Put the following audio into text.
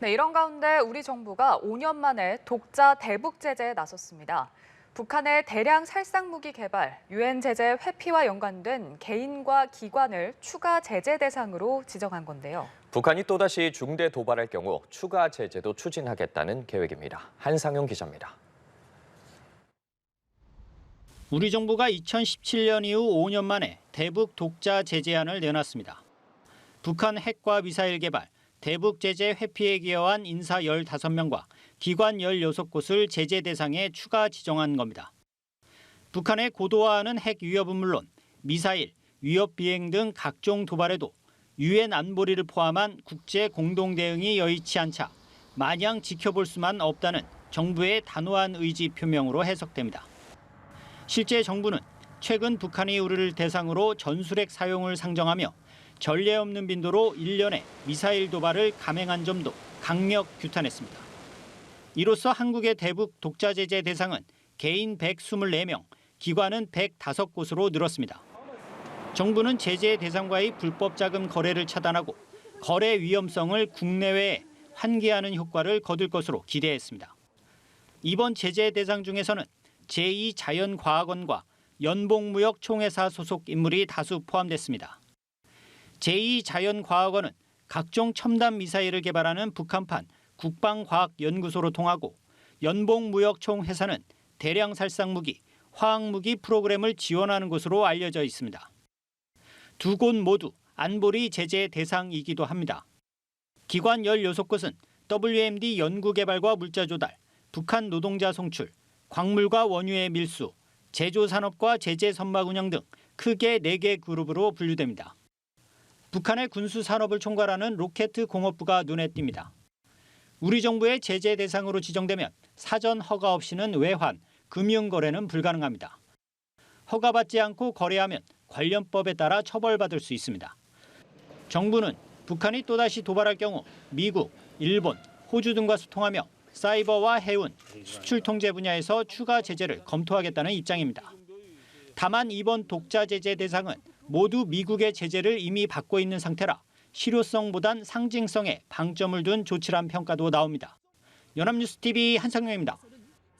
네, 이런 가운데 우리 정부가 5년 만에 독자 대북 제재에 나섰습니다. 북한의 대량 살상 무기 개발, 유엔 제재 회피와 연관된 개인과 기관을 추가 제재 대상으로 지정한 건데요. 북한이 또다시 중대 도발할 경우 추가 제재도 추진하겠다는 계획입니다. 한상용 기자입니다. 우리 정부가 2017년 이후 5년 만에 대북 독자 제재안을 내놨습니다. 북한 핵과 미사일 개발, 대북 제재 회피에 기여한 인사 15명과 기관 16곳을 제재 대상에 추가 지정한 겁니다. 북한의 고도화하는 핵 위협은 물론 미사일, 위협 비행 등 각종 도발에도 유엔 안보리를 포함한 국제 공동 대응이 여의치 않자 마냥 지켜볼 수만 없다는 정부의 단호한 의지 표명으로 해석됩니다. 실제 정부는 최근 북한이 우리를 대상으로 전술핵 사용을 상정하며 전례 없는 빈도로 1년에 미사일 도발을 감행한 점도 강력 규탄했습니다. 이로써 한국의 대북 독자 제재 대상은 개인 124명, 기관은 105곳으로 늘었습니다. 정부는 제재 대상과의 불법 자금 거래를 차단하고 거래 위험성을 국내외에 환기하는 효과를 거둘 것으로 기대했습니다. 이번 제재 대상 중에서는 제2자연과학원과 연봉무역총회사 소속 인물이 다수 포함됐습니다. 제2자연과학원은 각종 첨단 미사일을 개발하는 북한판 국방과학연구소로 통하고 연봉무역총회사는 대량 살상무기, 화학무기 프로그램을 지원하는 곳으로 알려져 있습니다. 두 곳 모두 안보리 제재 대상이기도 합니다. 기관 16곳은 WMD 연구개발과 물자 조달, 북한 노동자 송출, 광물과 원유의 밀수, 제조산업과 제재 선박 운영 등 크게 4개 그룹으로 분류됩니다. 북한의 군수산업을 총괄하는 로켓 공업부가 눈에 띕니다. 우리 정부의 제재 대상으로 지정되면 사전 허가 없이는 외환, 금융거래는 불가능합니다. 허가받지 않고 거래하면 관련법에 따라 처벌받을 수 있습니다. 정부는 북한이 또다시 도발할 경우 미국, 일본, 호주 등과 소통하며 사이버와 해운, 수출 통제 분야에서 추가 제재를 검토하겠다는 입장입니다. 다만 이번 독자 제재 대상은 모두 미국의 제재를 이미 받고 있는 상태라 실효성보단 상징성에 방점을 둔 조치란 평가도 나옵니다. 연합뉴스TV 한상용입니다.